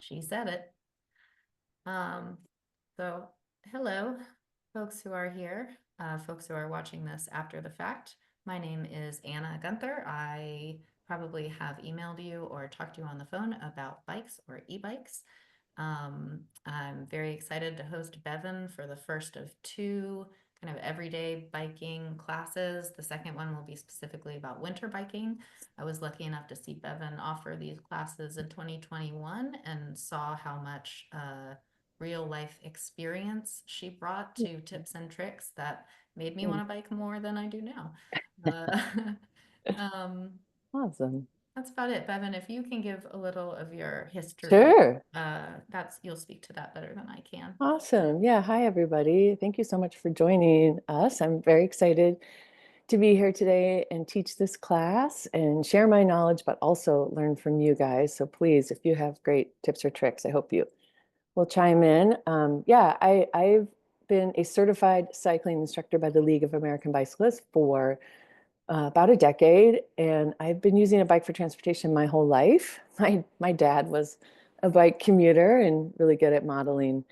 She said it. Um, so hello, folks who are here, folks who are watching this after the fact. My name is Anna Gunther. I probably have emailed you or talked to you on the phone about bikes or e-bikes. I'm very excited to host Bevin for the first of two kind of everyday biking classes. The second one will be specifically about winter biking. I was lucky enough to see Bevin offer these classes in 2021 and saw how much real life experience she brought to tips and tricks that made me want to bike more than I do now. Uh, um, Awesome. that's about it. Bevan, if you can give a little of your history, Sure. you'll speak to that better than I can. Awesome. Yeah. Hi, everybody. Thank you so much for joining us. I'm very excited to be here today and teach this class and share my knowledge, but also learn from you guys. So please, if you have great tips or tricks, I hope you will chime in. I've been a certified cycling instructor by the League of American Bicyclists for about a decade, and I've been using a bike for transportation my whole life. My dad was a bike commuter and really good at modeling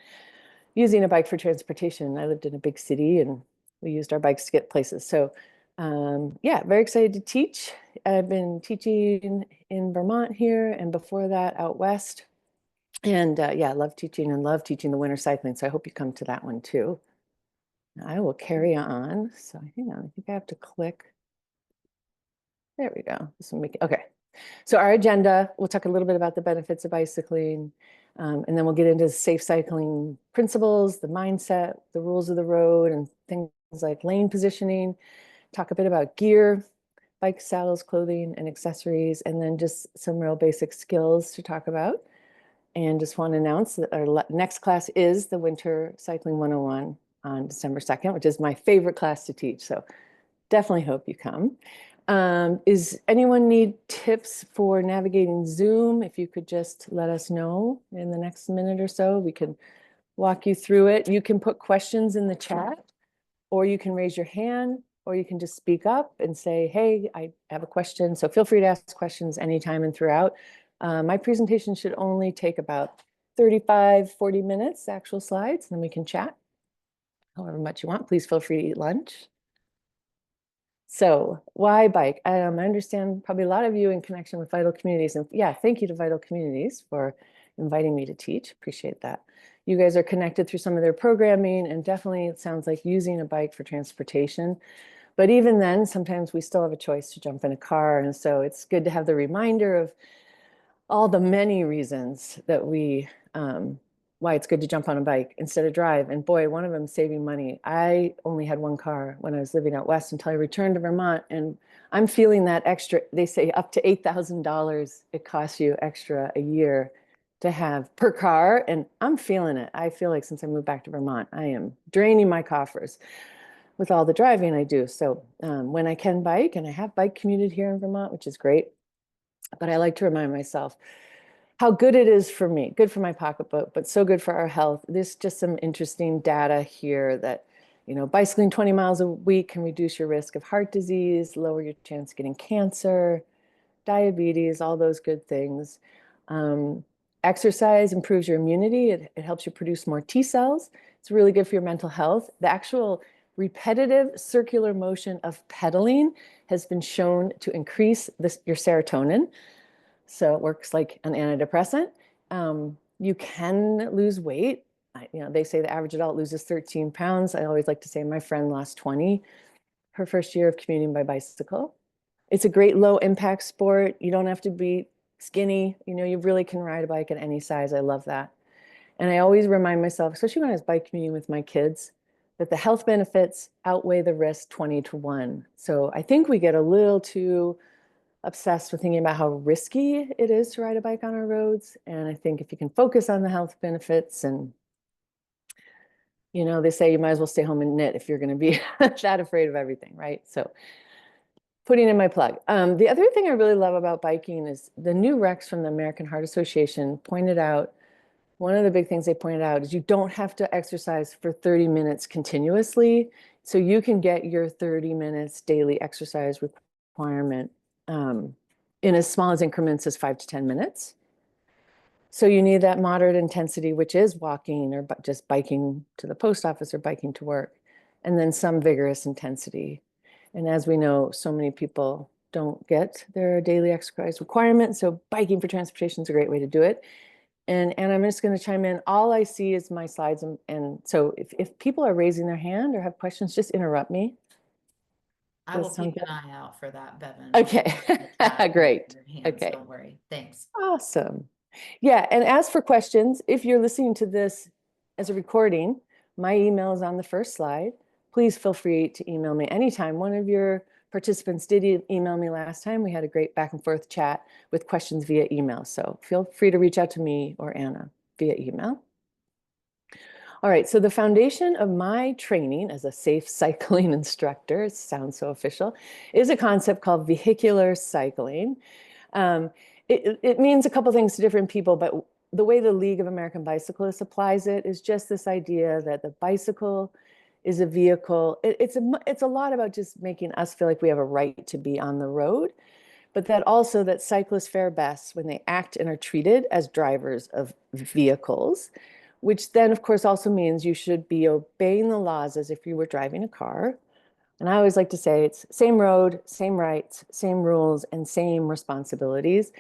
using a bike for transportation. I lived in a big city and we used our bikes to get places. So yeah, very excited to teach. I've been teaching in Vermont here and before that out west. And yeah, love teaching and love teaching the winter cycling. So I hope you come to that one too. I will carry on. So hang on, I think I have to click. There we go. This will make it, okay. So our agenda, we'll talk a little bit about the benefits of bicycling, and then we'll get into safe cycling principles, the mindset, the rules of the road, and things like lane positioning, talk a bit about gear, bike saddles, clothing, and accessories, and then just some real basic skills to talk about. And just want to announce that our next class is the Winter Cycling 101 on December 2nd, which is my favorite class to teach. So definitely hope you come. Is anyone need tips for navigating Zoom? If you could just let us know in the next minute or so, we can walk you through it. You can put questions in the chat, or you can raise your hand, or you can just speak up and say, hey, I have a question. So feel free to ask questions anytime and throughout. My presentation should only take about 35, 40 minutes, actual slides, and then we can chat however much you want. Please feel free to eat lunch. So why bike? I understand probably a lot of you in connection with Vital Communities. And yeah, thank you to Vital Communities for inviting me to teach. Appreciate that. You guys are connected through some of their programming, and definitely it sounds like using a bike for transportation. But even then, sometimes we still have a choice to jump in a car. And so it's good to have the reminder of all the many reasons that why it's good to jump on a bike instead of drive. And boy, one of them is saving money. I only had one car when I was living out west until I returned to Vermont. And I'm feeling that extra, they say up to $8,000 it costs you extra a year to have per car. And I'm feeling it. I feel like since I moved back to Vermont, I am draining my coffers with all the driving I do. So when I can bike, and I have bike commuted here in Vermont, which is great, but I like to remind myself how good it is for me, good for my pocketbook, but so good for our health. There's just some interesting data here that, bicycling 20 miles a week can reduce your risk of heart disease, lower your chance of getting cancer, diabetes, all those good things. Exercise improves your immunity. It helps you produce more T cells. It's really good for your mental health. The actual repetitive circular motion of pedaling has been shown to increase your serotonin. So it works like an antidepressant. You can lose weight. They say the average adult loses 13 pounds. I always like to say my friend lost 20 her first year of commuting by bicycle. It's a great low impact sport. You don't have to be skinny. You really can ride a bike at any size. I love that. And I always remind myself, especially when I was bike commuting with my kids, that the health benefits outweigh the risk 20 to 1. So I think we get a little too obsessed with thinking about how risky it is to ride a bike on our roads. And I think if you can focus on the health benefits, and they say you might as well stay home and knit if you're going to be that afraid of everything, right? So putting in my plug. The other thing I really love about biking is the new recs from the American Heart Association pointed out, one of the big things they pointed out is you don't have to exercise for 30 minutes continuously. So you can get your 30 minutes daily exercise requirement in as small as increments as 5 to 10 minutes. So you need that moderate intensity, which is walking or just biking to the post office or biking to work, and then some vigorous intensity. And as we know, so many people don't get their daily exercise requirement. So biking for transportation is a great way to do it. And I'm just going to chime in. All I see is my slides. And so if people are raising their hand or have questions, just interrupt me. I Does will that sound keep good? an eye out for that, Bevan. I'll Okay. put in the chat if I see Great. your hands. Okay. Don't worry. Thanks. Awesome. Yeah, and as for questions, if you're listening to this as a recording, my email is on the first slide. Please feel free to email me anytime. One of your participants did email me last time. We had a great back and forth chat with questions via email. So feel free to reach out to me or Anna via email. All right, so the foundation of my training as a safe cycling instructor, it sounds so official, is a concept called vehicular cycling. Um, it means a couple things to different people, but the way the League of American Bicyclists applies it is just this idea that the bicycle is a vehicle. It's a lot about just making us feel like we have a right to be on the road, but that also that cyclists fare best when they act and are treated as drivers of vehicles, which then of course also means you should be obeying the laws as if you were driving a car. And I always like to say it's same road, same rights, same rules, and same responsibilities.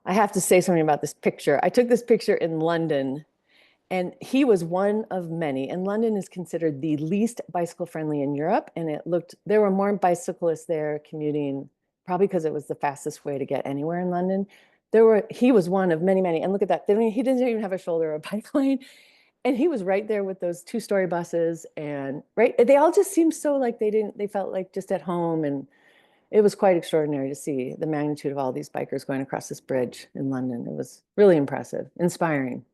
I have to say something about this picture. I took this picture in London, and he was one of many. And London is considered the least bicycle friendly in Europe. And there were more bicyclists there commuting, probably because it was the fastest way to get anywhere in London. He was one of many, many. And look at that. He didn't even have a shoulder or a bike lane. And he was right there with those two-story buses, and right, they all just seemed so like they felt like just at home. And it was quite extraordinary to see the magnitude of all these bikers going across this bridge in London. It was really impressive, inspiring.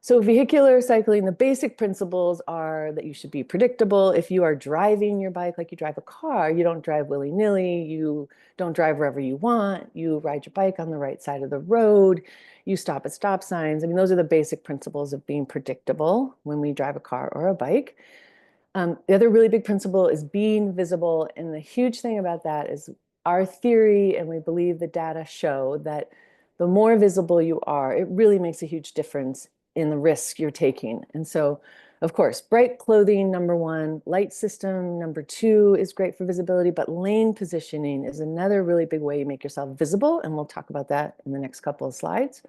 So vehicular cycling, the basic principles are that you should be predictable. If you are driving your bike like you drive a car, you don't drive willy-nilly, you don't drive wherever you want, you ride your bike on the right side of the road, you stop at stop signs. I mean, those are the basic principles of being predictable when we drive a car or a bike. The other really big principle is being visible. And the huge thing about that is our theory, and we believe the data show that the more visible you are, it really makes a huge difference in the risk you're taking. And so, of course, bright clothing, number one, light system, number two is great for visibility, but lane positioning is another really big way you make yourself visible. And we'll talk about that in the next couple of slides.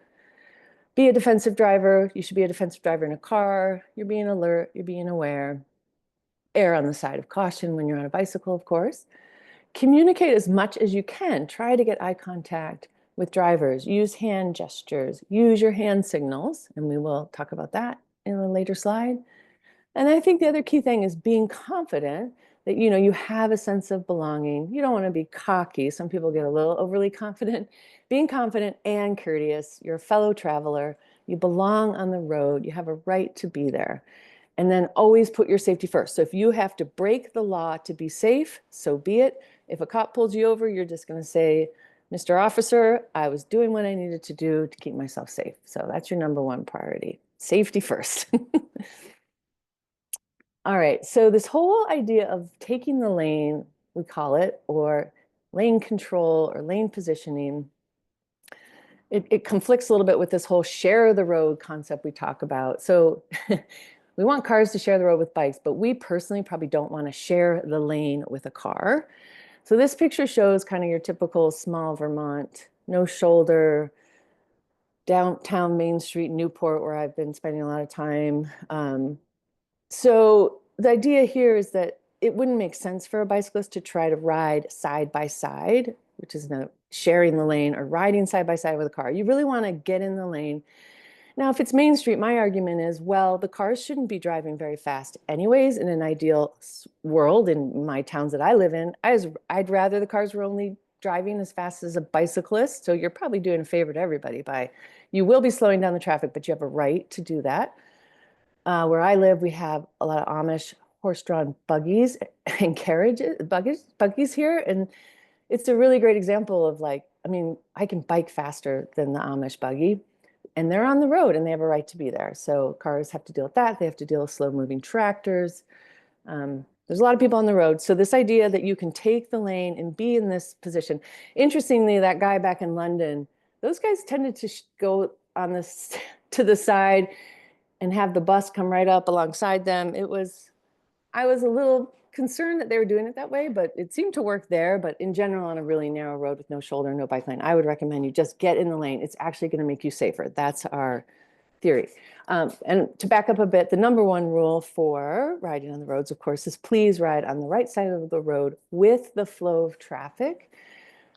Be a defensive driver. You should be a defensive driver in a car. You're being alert, you're being aware. Err on the side of caution when you're on a bicycle, of course. Communicate as much as you can. Try to get eye contact with drivers. Use hand gestures. Use your hand signals. And we will talk about that in a later slide. And I think the other key thing is being confident that you have a sense of belonging. You don't want to be cocky. Some people get a little overly confident. Being confident and courteous. You're a fellow traveler. You belong on the road. You have a right to be there. And then always put your safety first. So if you have to break the law to be safe, so be it. If a cop pulls you over, you're just going to say, Mr. Officer, I was doing what I needed to do to keep myself safe. So that's your number one priority. Safety first. All right. So this whole idea of taking the lane, we call it, or lane control or lane positioning, it conflicts a little bit with this whole share the road concept we talk about. So we want cars to share the road with bikes, but we personally probably don't want to share the lane with a car. So this picture shows kind of your typical small Vermont, no shoulder, downtown Main Street, Newport, where I've been spending a lot of time. So the idea here is that it wouldn't make sense for a bicyclist to try to ride side by side, which is not sharing the lane, or riding side by side with a car. You really want to get in the lane. Now, if it's Main Street, my argument is, well, the cars shouldn't be driving very fast anyways. In an ideal world, in my towns that I live in, I'd rather the cars were only driving as fast as a bicyclist. So you're probably doing a favor to everybody by, you will be slowing down the traffic, but you have a right to do that. Where I live, we have a lot of Amish horse-drawn buggies and buggies here. And it's a really great example of like, I mean, I can bike faster than the Amish buggy, and they're on the road and they have a right to be there. So cars have to deal with that. They have to deal with slow moving tractors. There's a lot of people on the road. So this idea that you can take the lane and be in this position. Interestingly, that guy back in London, those guys tended to go on this to the side and have the bus come right up alongside them. I was a little concerned that they were doing it that way, but it seemed to work there. But in general, on a really narrow road with no shoulder, no bike lane, I would recommend you just get in the lane. It's actually going to make you safer. That's our theory. And to back up a bit, the number one rule for riding on the roads, of course, is please ride on the right side of the road with the flow of traffic.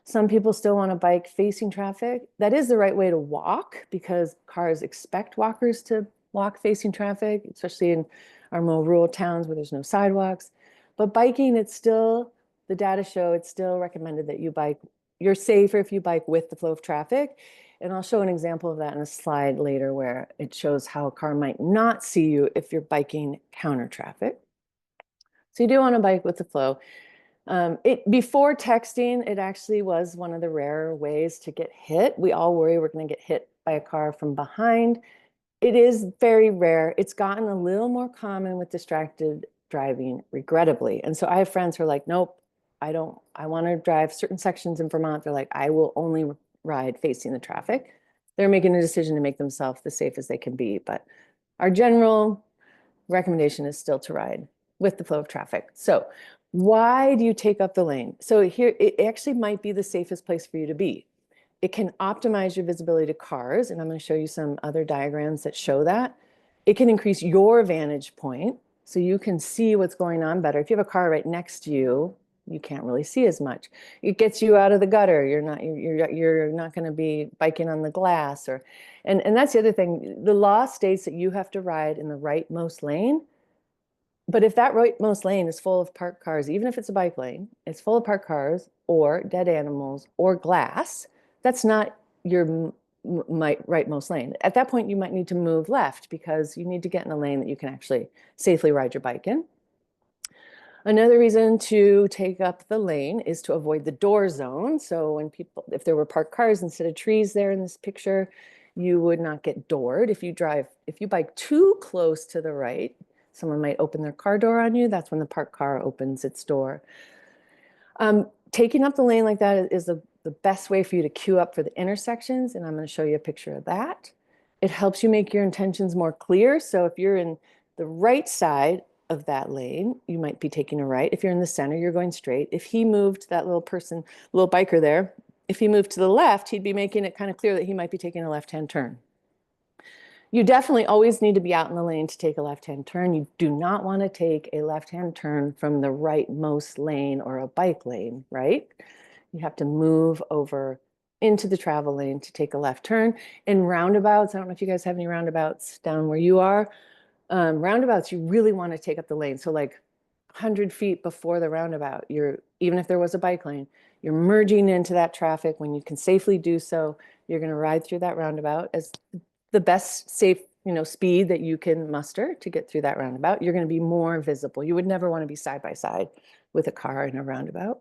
Some people still want to bike facing traffic. That is the right way to walk because cars expect walkers to walk facing traffic, especially in our more rural towns where there's no sidewalks. But biking, it's still, the data show it's still recommended that you bike. You're safer if you bike with the flow of traffic. And I'll show an example of that in a slide later where it shows how a car might not see you if you're biking counter traffic. So you do want to bike with the flow. Before texting, it actually was one of the rarer ways to get hit. We all worry we're going to get hit by a car from behind. It is very rare. It's gotten a little more common with distracted driving, regrettably. And so I have friends who are like, nope, I want to drive certain sections in Vermont. They're like, I will only ride facing the traffic. They're making a decision to make themselves as safe as they can be. But our general recommendation is still to ride with the flow of traffic. So why do you take up the lane? So here, it actually might be the safest place for you to be. It can optimize your visibility to cars, and I'm going to show you some other diagrams that show that. It can increase your vantage point, so you can see what's going on better. If you have a car right next to you, you can't really see as much. It gets you out of the gutter. You're not going to be biking on the glass, and that's the other thing. The law states that you have to ride in the rightmost lane. But if that rightmost lane is full of parked cars, even if it's a bike lane, it's full of parked cars or dead animals or glass, that's not your rightmost lane. At that point, you might need to move left because you need to get in a lane that you can actually safely ride your bike in. Another reason to take up the lane is to avoid the door zone. So if there were parked cars instead of trees there in this picture, you would not get doored. If you bike too close to the right, someone might open their car door on you. That's when the parked car opens its door. Taking up the lane like that is the best way for you to queue up for the intersections, and I'm going to show you a picture of that. It helps you make your intentions more clear. So if you're in the right side of that lane, you might be taking a right. If you're in the center, you're going straight. If he moved, that little biker there, if he moved to the left, he'd be making it kind of clear that he might be taking a left-hand turn. You definitely always need to be out in the lane to take a left-hand turn. You do not want to take a left-hand turn from the rightmost lane or a bike lane, right? You have to move over into the travel lane to take a left turn. In roundabouts, I don't know if you guys have any roundabouts down where you are. Roundabouts, you really want to take up the lane. So like 100 feet before the roundabout, even if there was a bike lane, you're merging into that traffic. When you can safely do so, you're going to ride through that roundabout as the best safe, speed that you can muster to get through that roundabout. You're going to be more visible. You would never want to be side by side with a car in a roundabout.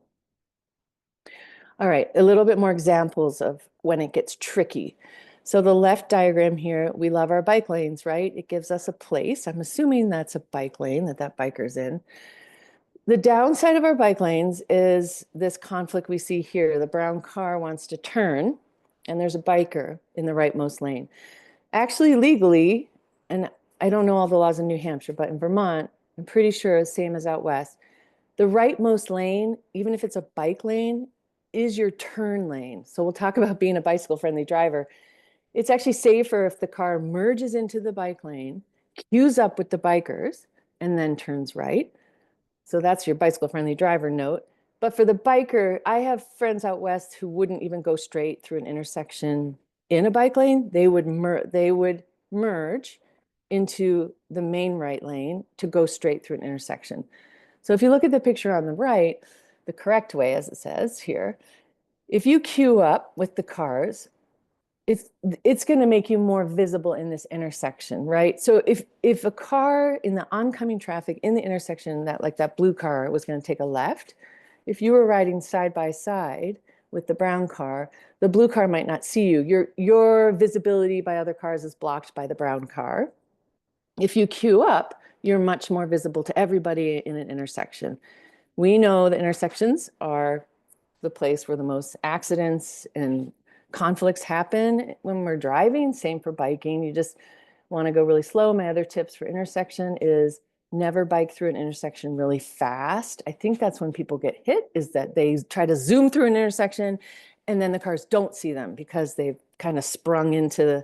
All right, a little bit more examples of when it gets tricky. So the left diagram here, we love our bike lanes, right? It gives us a place. I'm assuming that's a bike lane that biker's in. The downside of our bike lanes is this conflict we see here. The brown car wants to turn, and there's a biker in the rightmost lane. Actually, legally, and I don't know all the laws in New Hampshire, but in Vermont, I'm pretty sure it's same as out west. The rightmost lane, even if it's a bike lane, is your turn lane. So we'll talk about being a bicycle-friendly driver. It's actually safer if the car merges into the bike lane, queues up with the bikers, and then turns right. So that's your bicycle-friendly driver note. But for the biker, I have friends out west who wouldn't even go straight through an intersection in a bike lane. They would merge into the main right lane to go straight through an intersection. So if you look at the picture on the right, the correct way, as it says here, if you queue up with the cars, it's going to make you more visible in this intersection, right? So if a car in the oncoming traffic in the intersection, that blue car was going to take a left, if you were riding side by side with the brown car, the blue car might not see you. Your visibility by other cars is blocked by the brown car. If you queue up, you're much more visible to everybody in an intersection. We know the intersections are the place where the most accidents and conflicts happen when we're driving. Same for biking. You just want to go really slow. My other tips for intersection is never bike through an intersection really fast. I think that's when people get hit, is that they try to zoom through an intersection and then the cars don't see them because they've kind of sprung into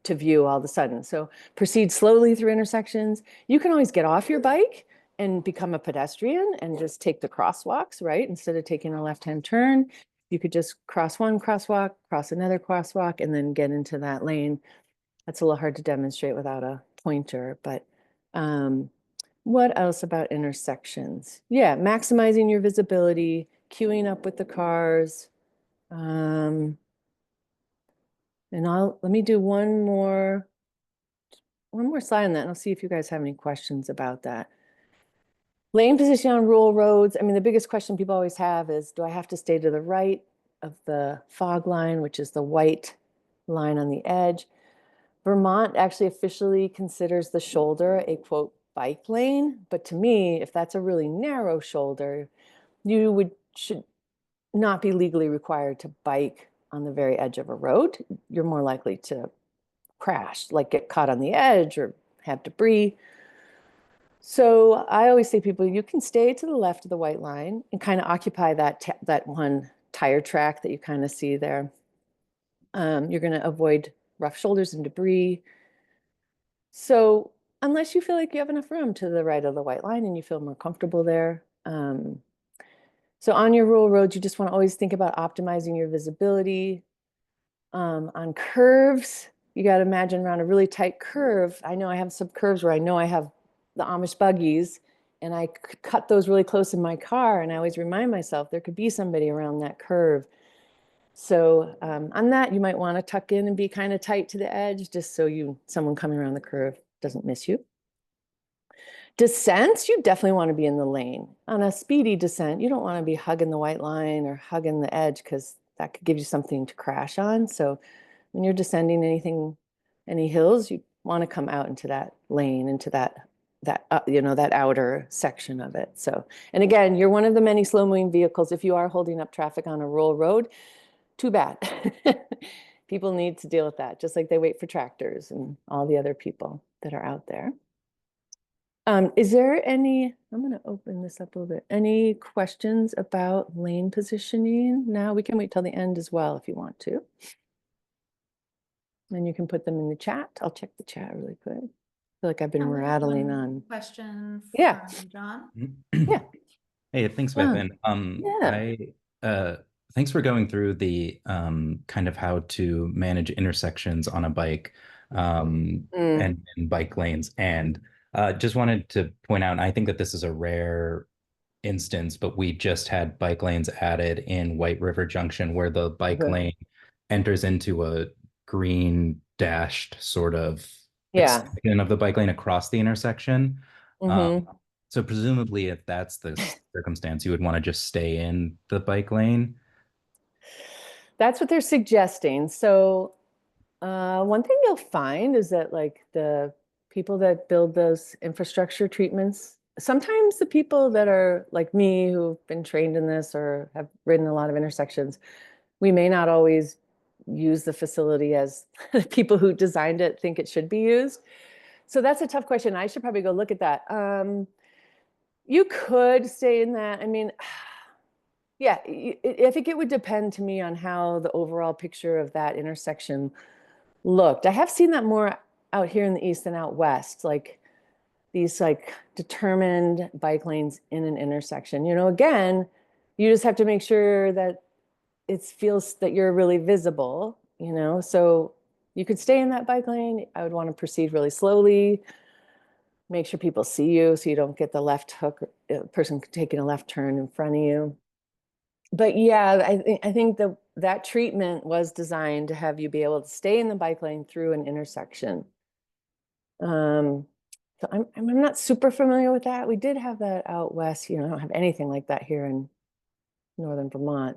to view all of a sudden. So proceed slowly through intersections. You can always get off your bike and become a pedestrian and just take the crosswalks, right? Instead of taking a left-hand turn, you could just cross one crosswalk, cross another crosswalk, and then get into that lane. That's a little hard to demonstrate without a pointer, but what else about intersections? Yeah, maximizing your visibility, queuing up with the cars. And let me do one more slide on that, and I'll see if you guys have any questions about that. Lane position on rural roads. I mean, the biggest question people always have is, do I have to stay to the right of the fog line, which is the white line on the edge? Vermont actually officially considers the shoulder a quote bike lane, but to me, if that's a really narrow shoulder, you should not be legally required to bike on the very edge of a road. You're more likely to crash, like get caught on the edge or have debris. So I always say people, you can stay to the left of the white line and kind of occupy that one tire track that you kind of see there. You're going to avoid rough shoulders and debris. So unless you feel like you have enough room to the right of the white line and you feel more comfortable there. So on your rural roads, you just want to always think about optimizing your visibility. On curves, you got to imagine around a really tight curve. I know I have some curves where I know I have the Amish buggies and I cut those really close in my car. And I always remind myself there could be somebody around that curve. So on that, you might want to tuck in and be kind of tight to the edge, just so someone coming around the curve doesn't miss you. Descents, you definitely want to be in the lane. On a speedy descent, you don't want to be hugging the white line or hugging the edge because that could give you something to crash on. So when you're descending any hills, you want to come out into that lane, into that outer section of it. So, and again, you're one of the many slow-moving vehicles. If you are holding up traffic on a rural road, too bad. People need to deal with that, just like they wait for tractors and all the other people that are out there. Is there any, I'm going to open this up a little bit. Any questions about lane positioning? Now we can wait till the end as well if you want to. And you can put them in the chat. I'll check the chat really quick. I feel like I've been rattling on. Question Yeah. from John. Yeah. Hey, thanks, John. Bevin. Thanks for going through the kind of how to manage intersections on a bike and bike lanes. And just wanted to point out, I think that this is a rare instance, but we just had bike lanes added in White River Junction where the bike lane enters into a green dashed sort of extension of the bike lane across the intersection. So presumably, if that's the circumstance, you would want to just stay in the bike lane. That's what they're suggesting. So one thing you'll find is that like the people that build those infrastructure treatments, sometimes the people that are like me who've been trained in this or have ridden a lot of intersections, we may not always use the facility as people who designed it think it should be used. So that's a tough question. I should probably go look at that. You could stay in that. I mean, yeah, I think it would depend to me on how the overall picture of that intersection looked. I have seen that more out here in the East than out West, like these like determined bike lanes in an intersection. You know, again, you just have to make sure that it feels that you're really visible, you know, so you could stay in that bike lane. I would want to proceed really slowly, make sure people see you so you don't get the left hook, person taking a left turn in front of you. But yeah, I think that treatment was designed to have you be able to stay in the bike lane through an intersection. So I'm not super familiar with that. We did have that out West. You know, I don't have anything like that here in northern Vermont.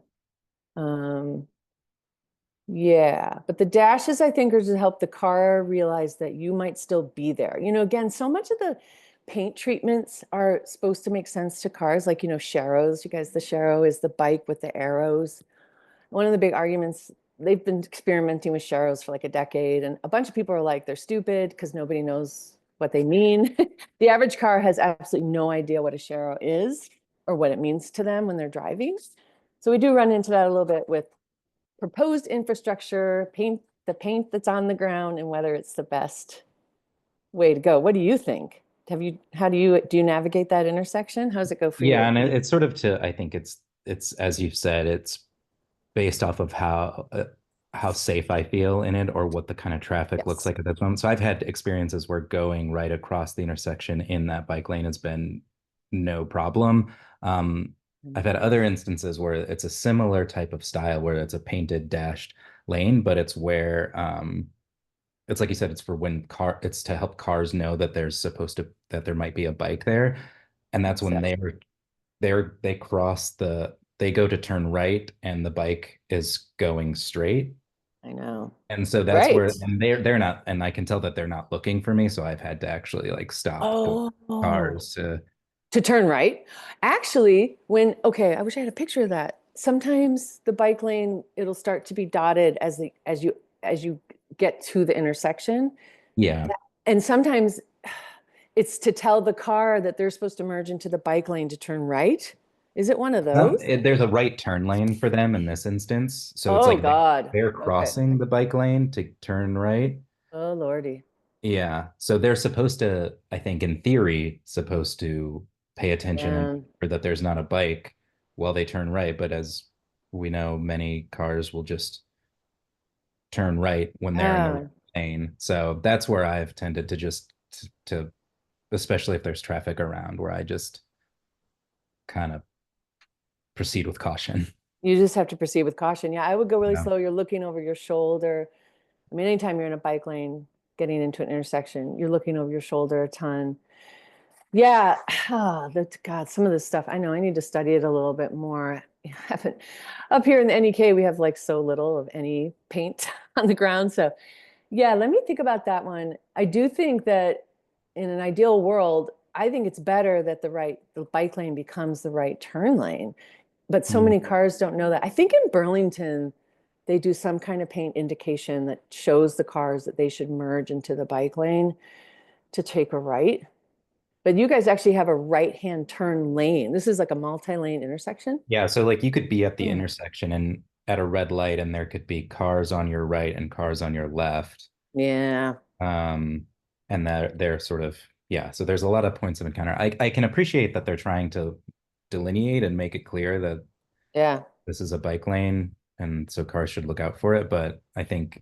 Yeah, but the dashes, I think, are to help the car realize that you might still be there. You know, again, so much of the paint treatments are supposed to make sense to cars, like, you know, Sharrows. You guys, the Sharrow is the bike with the arrows. One of the big arguments they've been experimenting with sharrows for like a decade, and a bunch of people are like, they're stupid because nobody knows what they mean. The average car has absolutely no idea what a sharrow is or what it means to them when they're driving. So we do run into that a little bit with proposed infrastructure, the paint that's on the ground, and whether it's the best way to go. What do you think? How do you navigate that intersection? How does it go for Yeah, you? and it's sort of to, I think it's as you've said, it's based off of how safe I feel in it or what the kind of traffic looks Yes. like at that moment. So I've had experiences where going right across the intersection in that bike lane has been no problem. Um, I've had other instances where it's a similar type of style where it's a painted dashed lane, but it's where it's like you said, it's for when it's to help cars know that that there might be a bike there. And that's Makes when sense. they go to turn right and the bike is going straight. I know. And so that's where, Right. and they're not, and I can tell that they're not looking for me. So I've had to actually like stop the Oh, cars to, to turn right. Actually, okay, I wish I had a picture of that. Sometimes the bike lane, it'll start to be dotted as you get to the intersection. yeah. And sometimes it's to tell the car that they're supposed to merge into the bike lane to turn right. Is it one of those? There's a right turn lane for them in this instance. So it's Oh like God. they're Okay. crossing the bike lane to turn right. Oh Lordy. Yeah. So they're supposed to, I think in theory, supposed to pay attention and Yeah. or that there's not a bike while they turn right. But as we know, many cars will just turn right when they're in the right Yeah. lane. So that's where I've tended to just to especially if there's traffic around, where I just kind of proceed with caution. You just have to proceed with caution. Yeah, I would go really Yeah. slow. You're looking over your shoulder. I mean, anytime you're in a bike lane, getting into an intersection, you're looking over your shoulder a ton. Yeah, God, some of this stuff, I know I need to study it a little bit more. I haven't up here in the NEK, we have like so little of any paint on the ground. So yeah, let me think about that one. I do think that in an ideal world, I think it's better that the bike lane becomes the right turn lane. But so many Mhm. cars don't know that. I think in Burlington, they do some kind of paint indication that shows the cars that they should merge into the bike lane to take a right. But you guys actually have a right-hand turn lane. This is like a multi-lane intersection. Yeah, so like you could be at the Oh, intersection and at a red light and there could be cars on your right and cars on your left. yeah, Um, and they're sort of, yeah, so there's a lot of points of encounter. I can appreciate that they're trying to delineate and make it clear that yeah, this is a bike lane and so cars should look out for it. But I think,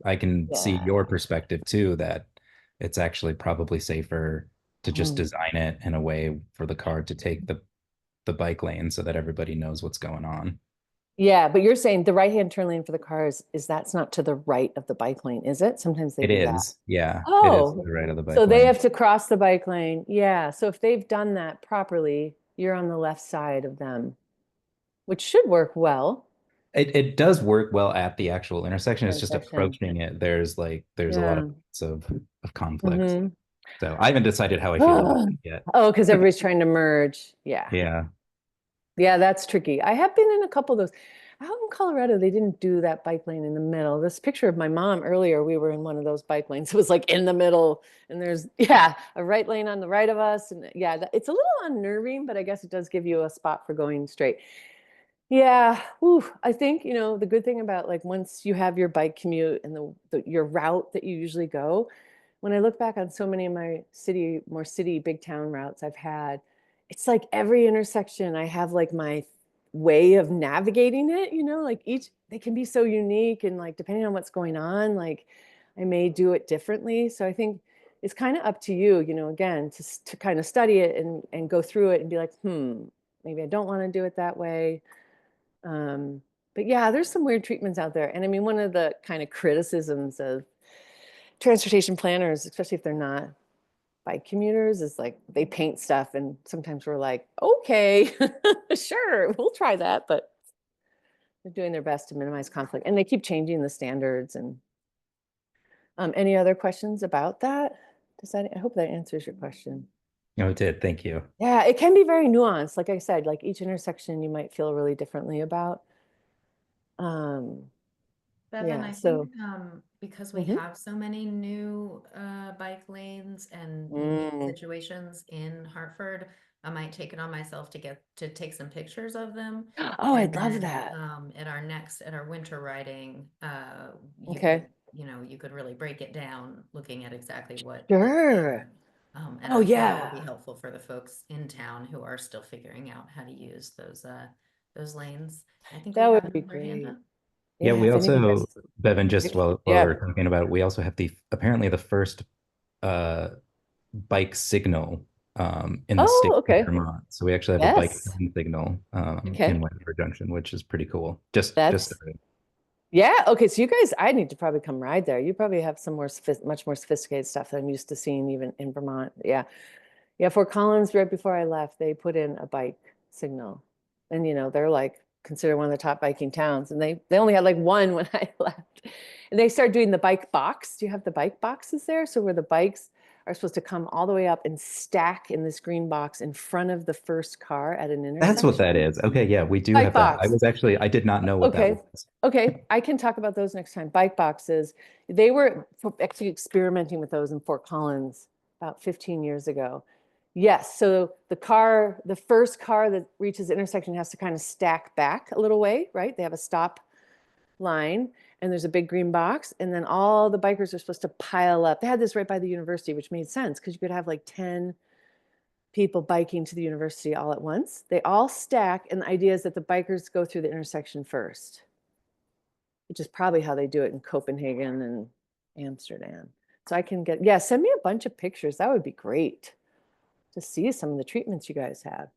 I can see yeah. your perspective too, that it's actually probably safer to just Mm. design it in a way for the car to take the bike lane so that everybody knows what's going on. Yeah, but you're saying the right-hand turn lane for the cars is that's not to the right of the bike lane, is it? Sometimes they It do that. is, yeah, it is to Oh, the right of the so bike they lane. have to cross the bike lane. Yeah. So if they've done that properly, you're on the left side of them, which should work well. It does work well at the actual intersection. It's just Intersection. approaching it. There's a lot of Yeah. points of conflict. Hmm. So I haven't decided how I feel about Oh, it yet. because everybody's trying to merge. Yeah. Yeah. Yeah, that's tricky. I have been in a couple of those. Out in Colorado, they didn't do that bike lane in the middle. This picture of my mom earlier, we were in one of those bike lanes. It was like in the middle, and there's, yeah, a right lane on the right of us. And yeah, it's a little unnerving, but I guess it does give you a spot for going straight. Yeah, ooh, I think, the good thing about like once you have your bike commute and your route that you usually go, when I look back on so many of my more city, big town routes I've had, it's like every intersection I have like my way of navigating it, like they can be so unique and like depending on what's going on, like I may do it differently. So I think it's kind of up to you, again, to kind of study it and go through it and be like, maybe I don't want to do it that way. Um, but yeah, there's some weird treatments out there. And I mean, one of the kind of criticisms of transportation planners, especially if they're not bike commuters, is like they paint stuff. And sometimes we're like, okay, sure, we'll try that. But they're doing their best to minimize conflict. And they keep changing the standards. And any other questions about that? I hope that answers your question. No, it did. Thank you. Yeah, it can be very nuanced. Like I said, like each intersection you might feel really differently about. Um, Bevan, Yeah, I so think because we mhm. have so many new bike lanes and unique Mm. situations in Hartford, I might take it on myself to take some pictures of them. Oh, And I'd love then that. at our winter riding, Okay. you could really break it down looking at exactly what is Sure. there. And Oh, I'm sure that will be yeah. helpful for the folks in town who are still figuring out how to use those lanes. I think we That have would be another hand great. up. Yeah, Yeah, we if any of you also, guys, Bevan, just while yeah. we're talking about it, we also have the apparently the first uh bike signal in the Oh, state of okay. Vermont. So we actually have a bike Yes. signal in Okay. White Junction, which is pretty cool. Just That's Yeah. Okay. So you guys, I need to probably come ride there. You probably have some more much more sophisticated stuff that I'm used to seeing even in Vermont. Yeah. Yeah. Fort Collins, right before I left, they put in a bike signal. And they're like considered one of the top biking towns. And they only had like one when I left. And they started doing the bike box. Do you have the bike boxes there? So where the bikes are supposed to come all the way up and stack in this green box in front of the first car at an that's what that intersection. is. Okay, yeah, we do Bike have that. box. I did not know what that Okay. was. Okay. I can talk about those next time. Bike boxes. They were actually experimenting with those in Fort Collins about 15 years ago. Yes. So the first car that reaches the intersection has to kind of stack back a little way, right? They have a stop line and there's a big green box. And then all the bikers are supposed to pile up. They had this right by the university, which made sense because you could have like 10 people biking to the university all at once. They all stack. And the idea is that the bikers go through the intersection first, which is probably how they do it in Copenhagen and Amsterdam. So I can yeah, send me a bunch of pictures. That would be great to see some of the treatments you guys have.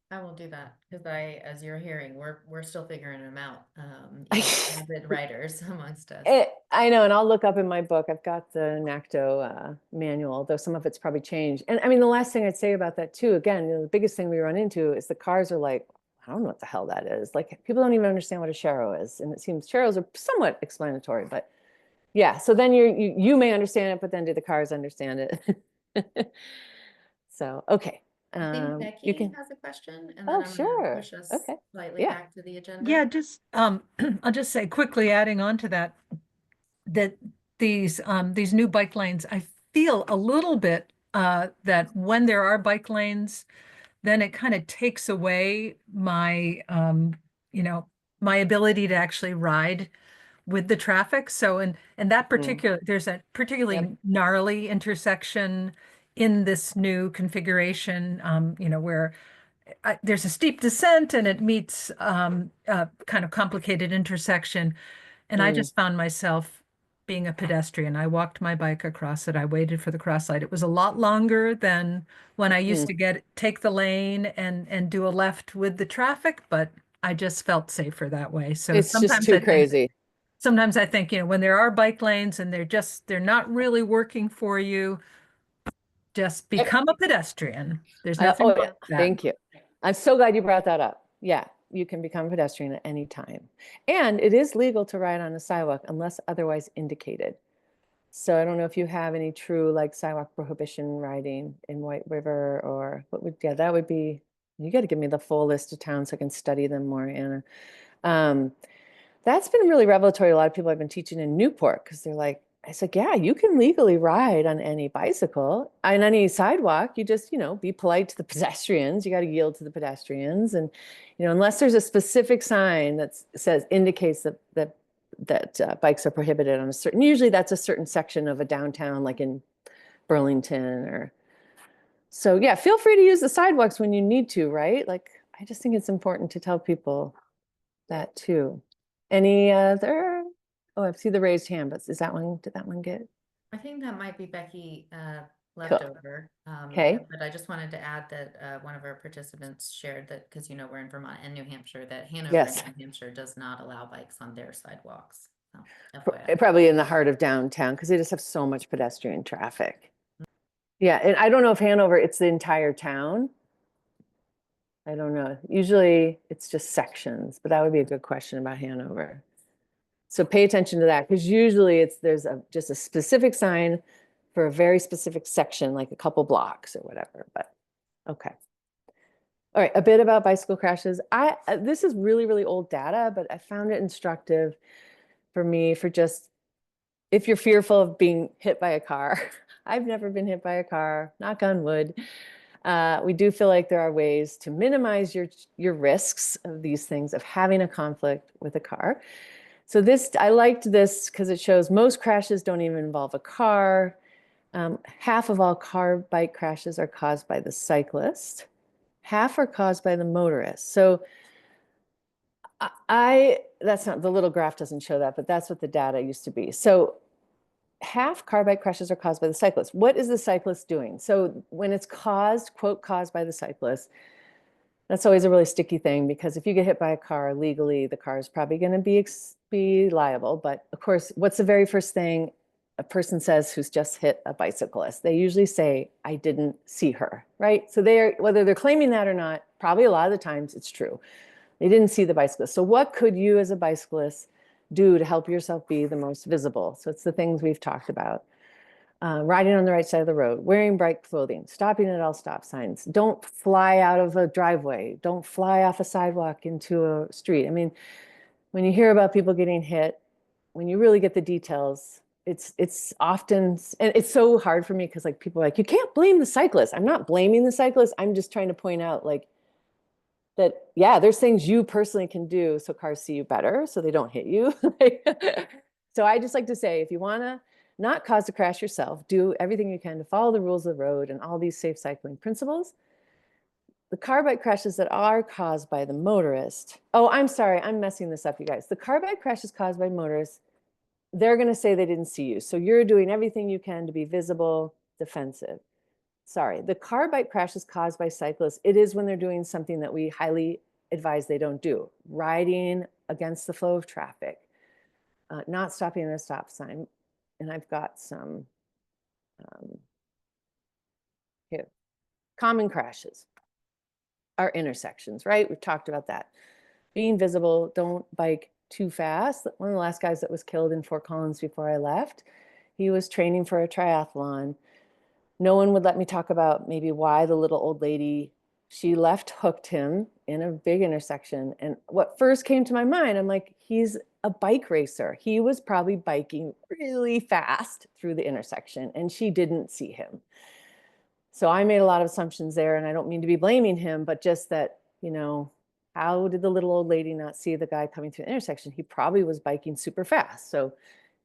I will do that because as you're hearing, we're still figuring them out. Even avid writers amongst us. I know, and I'll look up in my book. I've got the NACTO manual, though some of it's probably changed. And I mean, the last thing I'd say about that too, again, the biggest thing we run into is the cars are like, I don't know what the hell that is. Like people don't even understand what a Sharrow is, and it seems Sharrows are somewhat explanatory, but yeah. So then you may understand it, but then do the cars understand it? So okay, I think you Becky can. has a question, and then Oh, I'm going to sure. push us Okay. slightly Yeah. back to the Yeah, agenda. just I'll just say quickly adding on to that that these new bike lanes, I feel a little bit that when there are bike lanes, then it kind of takes away my you know, my ability to actually ride with the traffic. So in that Mm. particular, there's a Yep. particularly gnarly intersection in this new configuration, where there's a steep descent and it meets a kind of complicated intersection. And I Mm. just found myself being a pedestrian. I walked my bike across it. I waited for the cross light. It was a lot longer than when I used Mm. to take the lane and do a left with the traffic, but I just felt safer that way. So It's just too crazy. sometimes I think, when there are bike lanes and they're not really working for you, just Yep. become a pedestrian. There's nothing Oh, wrong yeah. with that. Thank you. I'm so glad you brought that up. Yeah, you can become a pedestrian at any time. And it is legal to ride on the sidewalk unless otherwise indicated. So I don't know if you have any true like sidewalk prohibition riding in White River or yeah, that would be, you got to give me the full list of towns so I can study them more, Anna. Um, That's been really revelatory. A lot of people I've been teaching in Newport because they're like, I said, yeah, you can legally ride on any bicycle, on any sidewalk. You just, be polite to the pedestrians. You got to yield to the pedestrians. And, unless there's a specific sign that says, indicates that bikes are prohibited on a certain, usually that's a certain section of a downtown, like in Burlington so yeah, feel free to use the sidewalks when you need to, right? Like, I just think it's important to tell people that too. Any other? Oh, I see the raised hand, but did that one get? I think that might be Becky Cool. leftover. Okay. But I just wanted to add that one of our participants shared that because we're in Vermont and New Hampshire, that Hanover Yes. and New Hampshire does not allow bikes on their sidewalks. So, FYI. Probably in the heart of downtown because they just have so much pedestrian traffic. Yeah, and I don't know if Hanover, it's the entire town. I don't know. Usually it's just sections, but that would be a good question about Hanover. So pay attention to that because usually there's just a specific sign for a very specific section, like a couple blocks or whatever, but okay. All right, a bit about bicycle crashes. This is really, really old data, but I found it instructive for me for just, if you're fearful of being hit by a car. I've never been hit by a car, knock on wood. We do feel like there are ways to minimize your risks of these things, of having a conflict with a car. So this, I liked this because it shows most crashes don't even involve a car. Half of all car-bike crashes are caused by the cyclist. Half are caused by the motorist. So that's not, the little graph doesn't show that, but that's what the data used to be. So half car-bike crashes are caused by the cyclist. What is the cyclist doing? So when it's caused, quote, caused by the cyclist, that's always a really sticky thing, because if you get hit by a car legally, the car is probably going to be liable. But of course, what's the very first thing a person says who's just hit a bicyclist? They usually say, I didn't see her, right? So whether they're claiming that or not, probably a lot of the times it's true. They didn't see the bicyclist. So what could you as a bicyclist do to help yourself be the most visible? So it's the things we've talked about. Riding on the right side of the road, wearing bright clothing, stopping at all stop signs. Don't fly out of a driveway. Don't fly off a sidewalk into a street. I mean, when you hear about people getting hit, when you really get the details, it's often, and it's so hard for me because like people are like, you can't blame the cyclist. I'm not blaming the cyclist. I'm just trying to point out like that, yeah, there's things you personally can do so cars see you better, so they don't hit you. So I just like to say, if you want to not cause a crash yourself, do everything you can to follow the rules of the road and all these safe cycling principles. The car bike crashes that are caused by the motorist. Oh, I'm sorry, I'm messing this up, you guys. The car bike crashes caused by motorists, they're going to say they didn't see you. So you're doing everything you can to be visible, defensive. Sorry, the car bike crash is caused by cyclists. It is when they're doing something that we highly advise they don't do. Riding against the flow of traffic, not stopping at a stop sign. And I've got some here. Common crashes are intersections, right? We've talked about that. Being visible, don't bike too fast. One of the last guys that was killed in Fort Collins before I left, he was training for a triathlon. No one would let me talk about maybe why the little old lady, she left hooked him in a big intersection. And what first came to my mind, I'm like, he's a bike racer. He was probably biking really fast through the intersection and she didn't see him. So I made a lot of assumptions there, and I don't mean to be blaming him, but just that, you know, how did the little old lady not see the guy coming through the intersection? He probably was biking super fast. So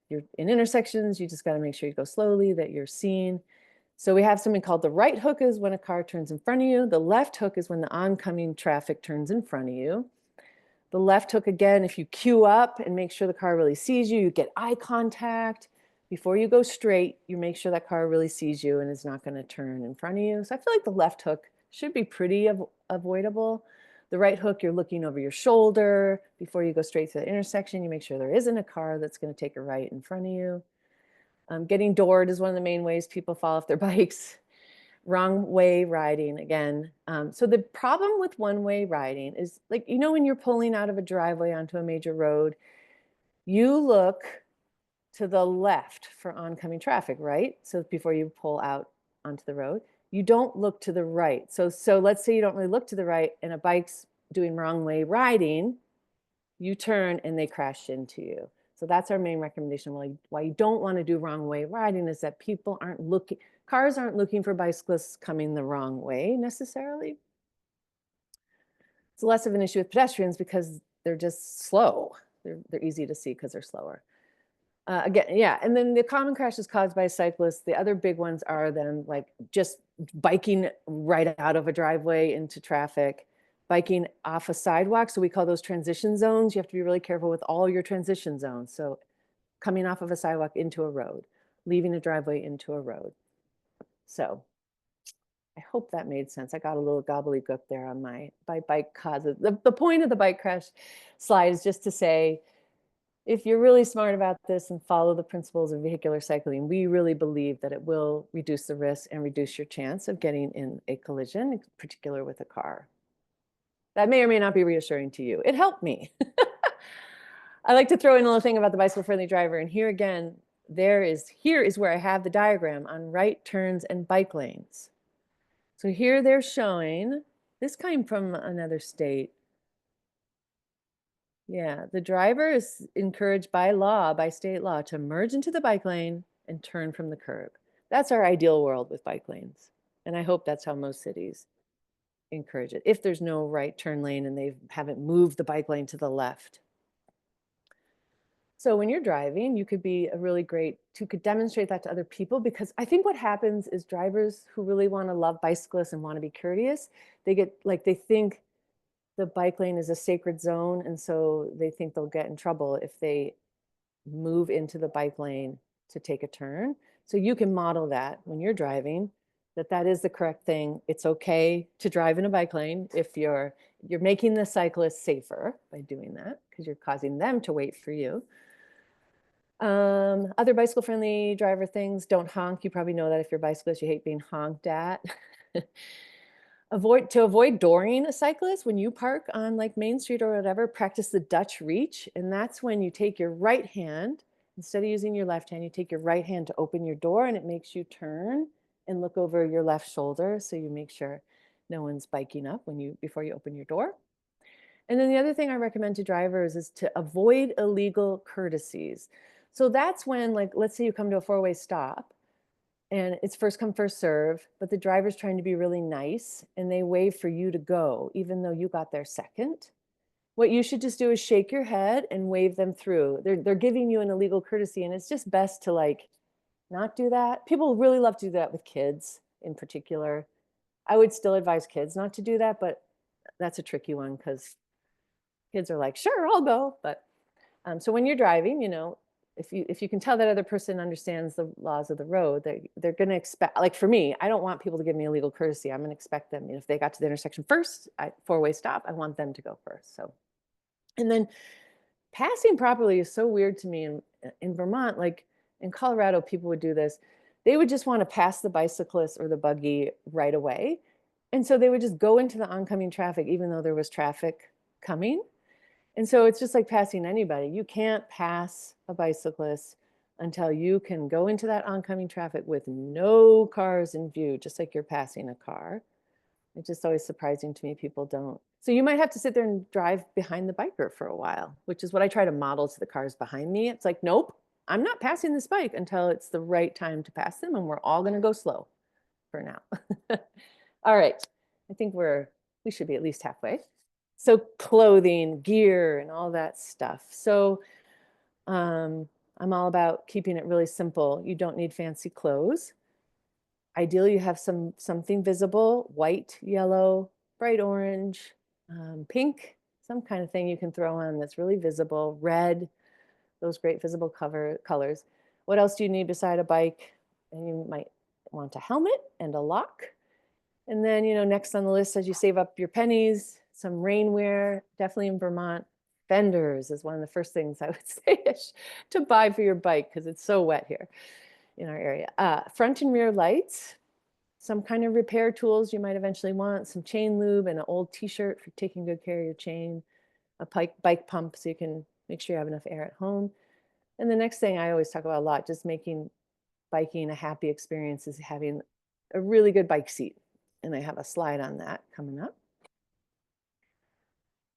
you're in intersections, you just got to make sure you go slowly, that you're seen. So we have something called the right hook is when a car turns in front of you. The left hook is when the oncoming traffic turns in front of you. The left hook, again, if you queue up and make sure the car really sees you, you get eye contact. Before you go straight, you make sure that car really sees you and is not going to turn in front of you. So I feel like the left hook should be pretty avoidable. The right hook, you're looking over your shoulder. Before you go straight to the intersection, you make sure there isn't a car that's going to take a right in front of you. Getting doored is one of the main ways people fall off their bikes. Wrong way riding again. So the problem with one-way riding is, like, you know, when you're pulling out of a driveway onto a major road, you look to the left for oncoming traffic, right? So before you pull out onto the road, you don't look to the right. So let's say you don't really look to the right and a bike's doing wrong way riding, you turn and they crash into you. So that's our main recommendation. Why you don't want to do wrong way riding is that people aren't looking, cars aren't looking for bicyclists coming the wrong way necessarily. It's less of an issue with pedestrians because they're just slow. They're easy to see because they're slower. Again, yeah, and then the common crashes caused by cyclists, the other big ones are then like just biking right out of a driveway into traffic, biking off a sidewalk. So we call those transition zones. You have to be really careful with all your transition zones. So coming off of a sidewalk into a road, leaving a driveway into a road. So I hope that made sense. I got a little gobbledygook there on my bike causes. The point of the bike crash slide is just to say, if you're really smart about this and follow the principles of vehicular cycling, we really believe that it will reduce the risk and reduce your chance of getting in a collision, in particular with a car. That may or may not be reassuring to you. It helped me. I like to throw in a little thing about the bicycle-friendly driver. And here again, here is where I have the diagram on right turns and bike lanes. So here they're showing, this came from another state. Yeah, the driver is encouraged by law, by state law, to merge into the bike lane and turn from the curb. That's our ideal world with bike lanes. And I hope that's how most cities encourage it, if there's no right turn lane and they haven't moved the bike lane to the left. So when you're driving, you could be you could demonstrate that to other people, because I think what happens is drivers who really want to love bicyclists and want to be courteous, they think the bike lane is a sacred zone. And so they think they'll get in trouble if they move into the bike lane to take a turn. So you can model that when you're driving, that is the correct thing. It's okay to drive in a bike lane if you're making the cyclist safer by doing that, because you're causing them to wait for you. Other bicycle friendly driver things: don't honk. You probably know that if you're a bicyclist, you hate being honked at. Avoid dooring a cyclist when you park on like Main Street or whatever. Practice the Dutch reach, and that's when you take your right hand, instead of using your left hand, you take your right hand to open your door, and it makes you turn and look over your left shoulder, so you make sure no one's biking up before you open your door. And then the other thing I recommend to drivers is to avoid illegal courtesies. So that's when, like, let's say you come to a four-way stop and it's first come, first serve, but the driver's trying to be really nice and they wave for you to go, even though you got there second. What you should just do is shake your head and wave them through. They're giving you an illegal courtesy, and it's just best to like not do that. People really love to do that with kids in particular. I would still advise kids not to do that, but that's a tricky one because kids are like, sure, I'll go. But so when you're driving, if you can tell that other person understands the laws of the road, they're going to expect, like for me, I don't want people to give me illegal courtesy. I'm going to expect them, if they got to the intersection first, four-way stop, I want them to go first. So, and then passing properly is so weird to me in Vermont. Like in Colorado, people would do this. They would just want to pass the bicyclist or the buggy right away. And so they would just go into the oncoming traffic, even though there was traffic coming. And so it's just like passing anybody. You can't pass a bicyclist until you can go into that oncoming traffic with no cars in view, just like you're passing a car. It's just always surprising to me people don't. So you might have to sit there and drive behind the biker for a while, which is what I try to model to the cars behind me. It's like, nope, I'm not passing this bike until it's the right time to pass them, and we're all going to go slow for now. All right, I think we should be at least halfway. So clothing, gear, and all that stuff. So I'm all about keeping it really simple. You don't need fancy clothes. Ideally, you have something visible: white, yellow, bright orange, pink, some kind of thing you can throw on that's really visible. Red, those great visible colors. What else do you need beside a bike? And you might want a helmet and a lock. And then, next on the list, as you save up your pennies, some rainwear. Definitely in Vermont, fenders is one of the first things I would say to buy for your bike, because it's so wet here in our area. Front and rear lights, some kind of repair tools you might eventually want, some chain lube, and an old t-shirt for taking good care of your chain, a bike pump so you can make sure you have enough air at home. And the next thing I always talk about a lot, just making biking a happy experience, is having a really good bike seat. And I have a slide on that coming up.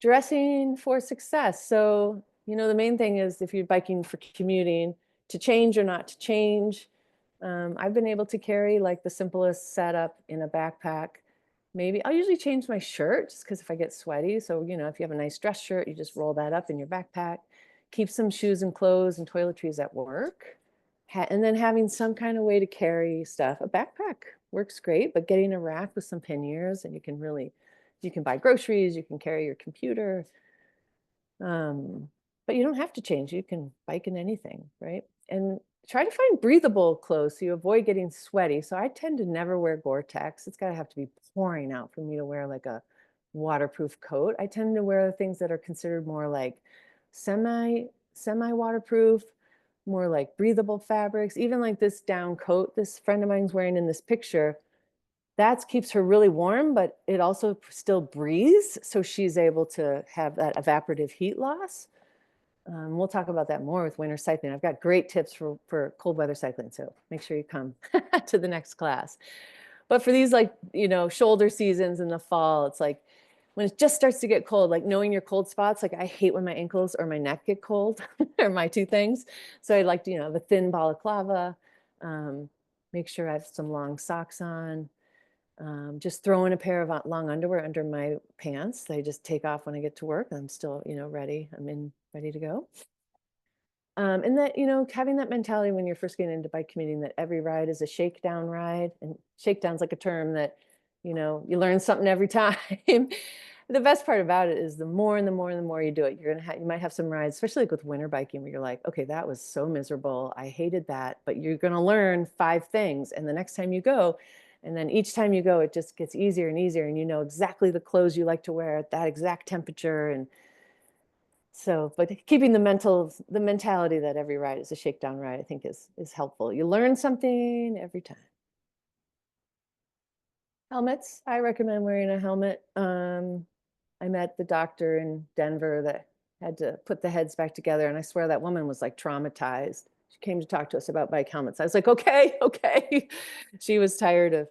Dressing for success. So, the main thing is, if you're biking for commuting, to change or not to change. I've been able to carry like the simplest setup in a backpack. Maybe I'll usually change my shirt just because if I get sweaty. So, if you have a nice dress shirt, you just roll that up in your backpack. Keep some shoes and clothes and toiletries at work. And then having some kind of way to carry stuff. A backpack works great, but getting a rack with some panniers, and you can buy groceries, you can carry your computer. But you don't have to change. You can bike in anything, right? And try to find breathable clothes so you avoid getting sweaty. So I tend to never wear Gore-Tex. It's got to have to be pouring out for me to wear like a waterproof coat. I tend to wear things that are considered more like semi-waterproof, more like breathable fabrics. Even like this down coat this friend of mine's wearing in this picture, that keeps her really warm, but it also still breathes. So she's able to have that evaporative heat loss. We'll talk about that more with winter cycling. I've got great tips for cold weather cycling. So make sure you come to the next class. But for these, like, shoulder seasons in the fall, it's like when it just starts to get cold, like knowing your cold spots, like I hate when my ankles or my neck get cold, are my two things. So I like to, you know, the thin balaclava, make sure I have some long socks on, just throw in a pair of long underwear under my pants. They just take off when I get to work. I'm still, you know, ready. Ready to go. And that, you know, having that mentality when you're first getting into bike commuting, that every ride is a shakedown ride, and shakedown's like a term that, you know, you learn something every time. The best part about it is the more and the more and the more you do it, you might have some rides, especially like with winter biking, where you're like, okay, that was so miserable. I hated that, but you're going to learn 5 things. And the next time you go, and then each time you go, it just gets easier and easier. And you know exactly the clothes you like to wear at that exact temperature. And so, but keeping the mentality that every ride is a shakedown ride, I think is helpful. You learn something every time. Helmets, I recommend wearing a helmet. I met the doctor in Denver that had to put the heads back together, and I swear that woman was like traumatized. She came to talk to us about bike helmets. I was like, okay, okay. She was tired of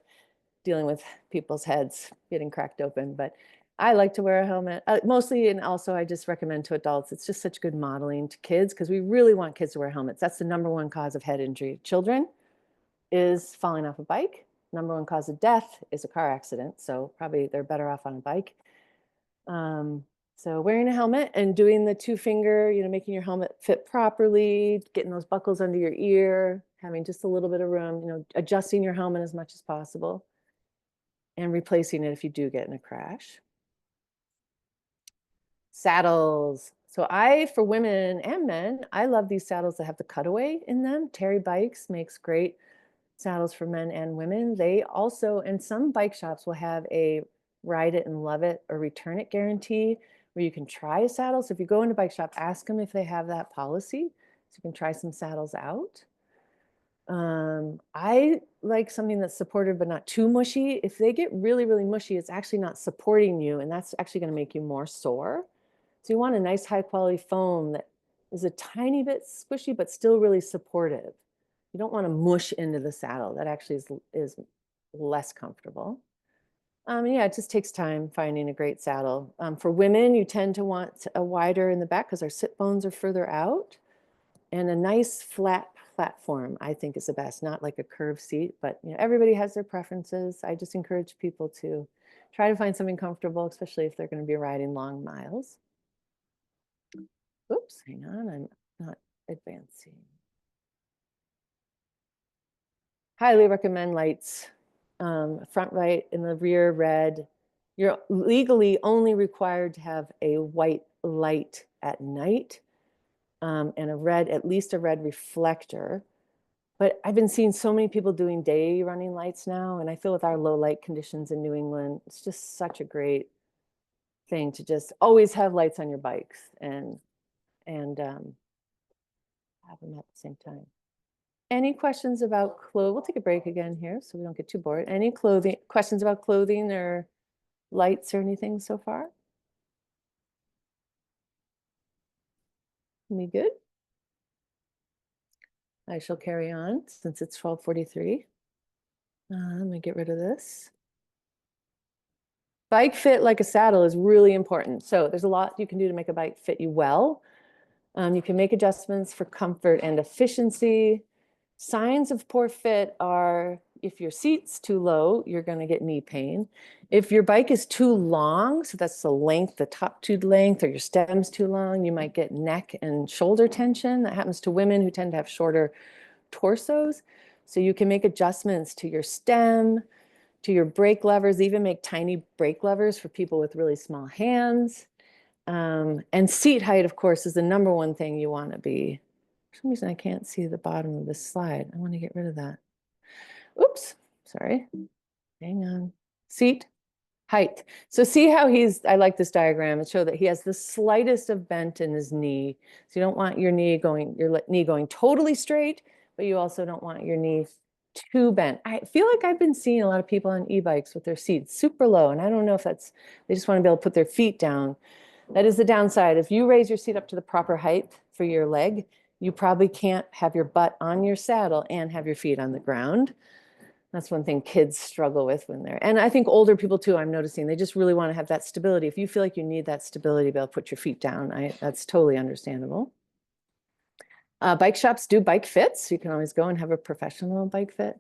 dealing with people's heads getting cracked open, but I like to wear a helmet mostly. And also I just recommend to adults, it's just such good modeling to kids, because we really want kids to wear helmets. That's the #1 cause of head injury. Children is falling off a bike. #1 cause of death is a car accident. So probably they're better off on a bike. So wearing a helmet and doing the 2-finger, you know, making your helmet fit properly, getting those buckles under your ear, having just a little bit of room, you know, adjusting your helmet as much as possible, and replacing it if you do get in a crash. Saddles. So for women and men, I love these saddles that have the cutaway in them. Terry Bikes makes great saddles for men and women. They also, and some bike shops will have a ride it and love it or return it guarantee, where you can try a saddle. So if you go into a bike shop, ask them if they have that policy, so you can try some saddles out. I like something that's supportive but not too mushy. If they get really, really mushy, it's actually not supporting you, and that's actually going to make you more sore. So you want a nice high quality foam that is a tiny bit squishy but still really supportive. You don't want to mush into the saddle. That actually is less comfortable. Yeah, it just takes time finding a great saddle. For women, you tend to want a wider in the back because our sit bones are further out. And a nice flat platform, I think, is the best. Not like a curved seat, but you know, everybody has their preferences. I just encourage people to try to find something comfortable, especially if they're going to be riding long miles. Oops, hang on, I'm not advancing. Highly recommend lights. Front light and the rear red. You're legally only required to have a white light at night, and at least a red reflector. But I've been seeing so many people doing day running lights now, and I feel with our low light conditions in New England, it's just such a great thing to just always have lights on your bikes and have them at the same time. Any questions about clothes? We'll take a break again here so we don't get too bored. Any questions about clothing or lights or anything so far? We good? I shall carry on since it's 12:43. Let me get rid of this. Bike fit like a saddle is really important. So there's a lot you can do to make a bike fit you well. You can make adjustments for comfort and efficiency. Signs of poor fit are if your seat's too low, you're going to get knee pain. If your bike is too long, so that's the length, the top tube length, or your stem's too long, you might get neck and shoulder tension. That happens to women who tend to have shorter torsos. So you can make adjustments to your stem, to your brake levers, even make tiny brake levers for people with really small hands. And seat height, of course, is the #1 thing you want to be. For some reason, I can't see the bottom of this slide. I want to get rid of that. Oops, sorry. Hang on. Seat height. So see how I like this diagram. It shows that he has the slightest of bent in his knee. So you don't want your knee going totally straight, but you also don't want your knee too bent. I feel like I've been seeing a lot of people on e-bikes with their seats super low, and I don't know if they just want to be able to put their feet down. That is the downside. If you raise your seat up to the proper height for your leg, you probably can't have your butt on your saddle and have your feet on the ground. That's one thing kids struggle with when they're, and I think older people too, I'm noticing, they just really want to have that stability. If you feel like you need that stability to be able to put your feet down, that's totally understandable. Bike shops do bike fits. You can always go and have a professional bike fit.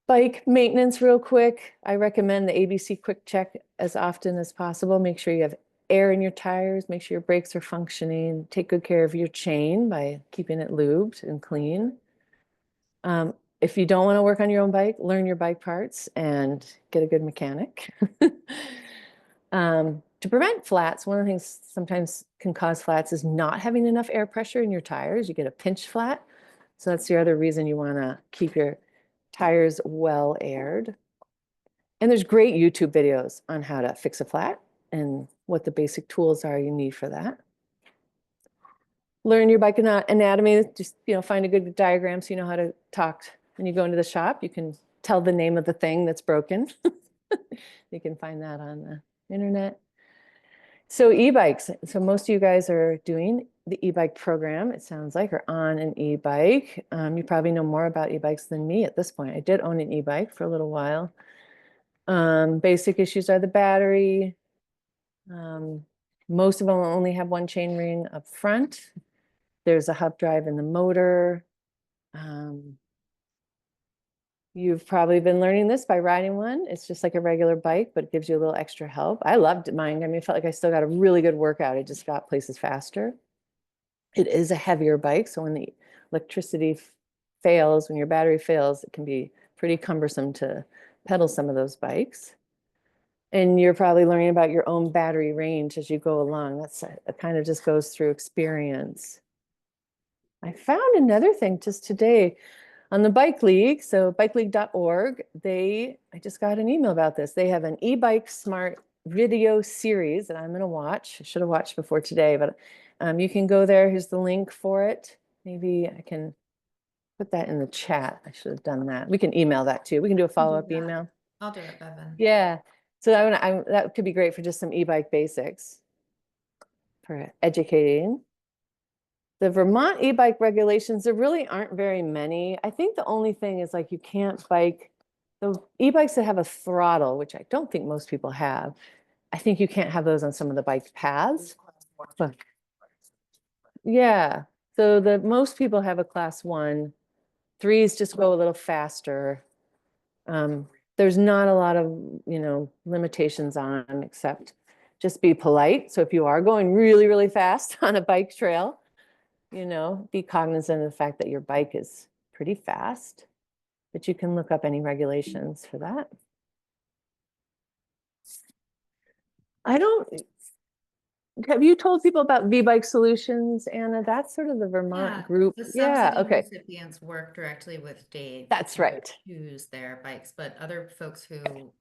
Bike maintenance real quick. I recommend the ABC Quick Check as often as possible. Make sure you have air in your tires. Make sure your brakes are functioning. Take good care of your chain by keeping it lubed and clean. If you don't want to work on your own bike, learn your bike parts and get a good mechanic. To prevent flats, one of the things sometimes can cause flats is not having enough air pressure in your tires. You get a pinch flat. So that's the other reason you want to keep your tires well aired. And there's great YouTube videos on how to fix a flat and what the basic tools are you need for that. Learn your bike anatomy. Just, find a good diagram so you know how to talk. When you go into the shop, you can tell the name of the thing that's broken. You can find that on the internet. So e-bikes. So most of you guys are doing the e-bike program, it sounds like, or on an e-bike. You probably know more about e-bikes than me at this point. I did own an e-bike for a little while. Basic issues are the battery. Most of them only have one chain ring up front. There's a hub drive in the motor. You've probably been learning this by riding one. It's just like a regular bike, but it gives you a little extra help. I loved mine. I mean, I felt like I still got a really good workout. I just got places faster. It is a heavier bike, so when the electricity fails, when your battery fails, it can be pretty cumbersome to pedal some of those bikes. And you're probably learning about your own battery range as you go along. It kind of just goes through experience. I found another thing just today on the Bike League, so bikeleague.org, I just got an email about this. They have an e-bike smart video series that I'm going to watch. I should have watched before today, but you can go there. Here's the link for it. Maybe I can put that in the chat. I should have done that. We can email that too. We can do a follow-up email. I'll do it, Bevin. Yeah. So that could be great for just some e-bike basics for educating. The Vermont e-bike regulations, there really aren't very many. I think the only thing is like you can't bike, the e-bikes that have a throttle, which I don't think most people have, I think you can't have those on some of the bike paths. But, yeah, so most people have a class 1. 3s just go a little faster. There's not a lot of, limitations on them except just be polite. So if you are going really, really fast on a bike trail, be cognizant of the fact that your bike is pretty fast, but you can look up any regulations for that. Have you told people about V-Bike Solutions, Anna? That's sort of the Vermont group. The Yeah, subsidy okay. recipients work directly with Dave. That's right. Choose their bikes, but other folks who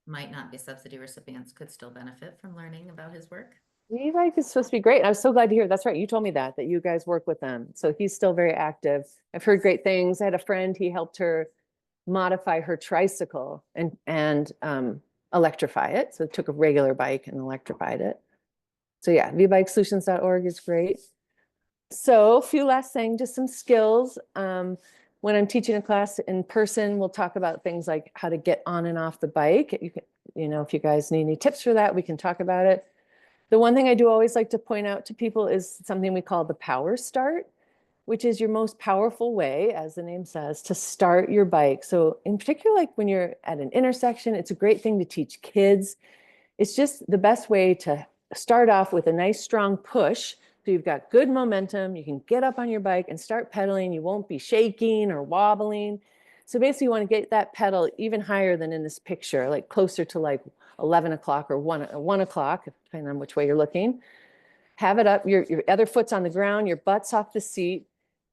might not be subsidy recipients could still benefit from learning about his work. V-Bike is supposed to be great. I was so glad to hear. That's right. You told me that you guys work with them. So he's still very active. I've heard great things. I had a friend, he helped her modify her tricycle and electrify it. So it took a regular bike and electrified it. So yeah, vbikesolutions.org is great. So a few last things, just some skills. When I'm teaching a class in person, we'll talk about things like how to get on and off the bike. You can, if you guys need any tips for that, we can talk about it. The one thing I do always like to point out to people is something we call the power start, which is your most powerful way, as the name says, to start your bike. So in particular, like when you're at an intersection, it's a great thing to teach kids. It's just the best way to start off with a nice strong push. So you've got good momentum, you can get up on your bike and start pedaling. You won't be shaking or wobbling. So basically you want to get that pedal even higher than in this picture, like closer to like 11 o'clock or 1 o'clock, depending on which way you're looking. Have it up, your other foot's on the ground, your butt's off the seat.